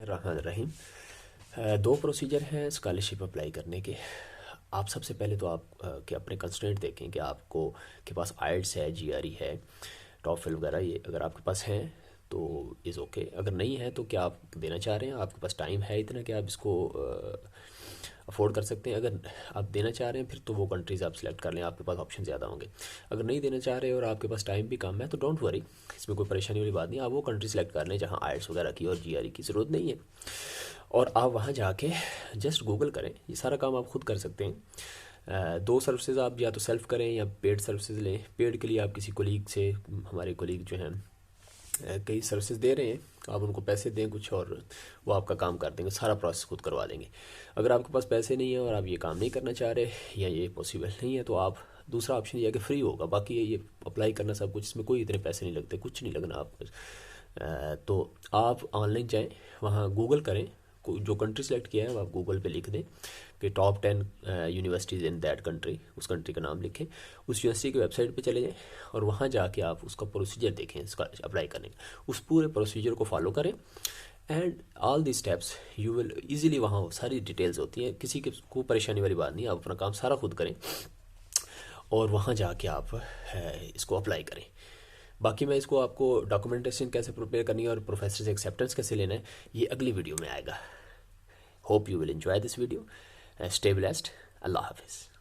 बिस्मिल्लाहिर्रहमानिर्रहीम। दो प्रोसीजर हैं स्कॉलरशिप अप्लाई करने के। आप सबसे पहले तो आप के अपने कंस्ट्रेंट देखें कि आपको के पास आइल्स है, जीआरई है, टॉफल वगैरह, ये अगर आपके पास हैं तो इज़ ओके। अगर नहीं है तो क्या आप देना चाह रहे हैं, आपके पास टाइम है इतना कि आप इसको अफोर्ड कर सकते हैं। अगर आप देना चाह रहे हैं फिर तो वो कंट्रीज़ आप सिलेक्ट कर लें, आपके पास ऑप्शन ज़्यादा होंगे। अगर नहीं देना चाह रहे और आपके पास टाइम भी कम है तो डोंट वरी, इसमें कोई परेशानी वाली बात नहीं। आप वो कंट्री सेलेक्ट कर लें जहाँ आइल्स वगैरह की और जीआरई की ज़रूरत नहीं है, और आप वहाँ जाके जस्ट गूगल करें। ये सारा काम आप खुद कर सकते हैं। दो सर्विसेज आप या तो सेल्फ करें या पेड सर्विसेज लें। पेड के लिए आप किसी कोलीग से, हमारे कोलीग जो हैं कई सर्विसेज दे रहे हैं, आप उनको पैसे दें कुछ और वो आपका काम कर देंगे, सारा प्रोसेस खुद करवा देंगे। अगर आपके पास पैसे नहीं है और आप ये काम नहीं करना चाह रहे या ये पॉसिबल नहीं है तो आप दूसरा ऑप्शन ये है कि फ्री होगा। बाकी ये अप्लाई करना सब कुछ, इसमें कोई इतने पैसे नहीं लगते, कुछ नहीं लगना आपको। तो आप ऑनलाइन जाएँ, वहाँ गूगल करें, जो कंट्री सेलेक्ट किया है आप गूगल पे लिख दें कि top 10 universities in that country, उस कंट्री का नाम लिखें, उस यूनिवर्सिटी की वेबसाइट पे चले जाएं और वहाँ जाके आप उसका प्रोसीजर देखें अप्लाई करने का। उस पूरे प्रोसीजर को फॉलो करें and all the steps you will easily, वहाँ सारी डिटेल्स होती हैं, किसी के को परेशानी वाली बात नहीं। आप अपना काम सारा खुद करें और वहाँ जाके आप इसको अप्लाई करें। बाकी मैं इसको आपको डॉक्यूमेंटेशन कैसे प्रिपेयर करनी है और प्रोफेसर से एक्सेप्टेंस कैसे लेना है ये अगली वीडियो में आएगा। Hope you will enjoy this video. Stay blessed. अल्लाह हाफिज़।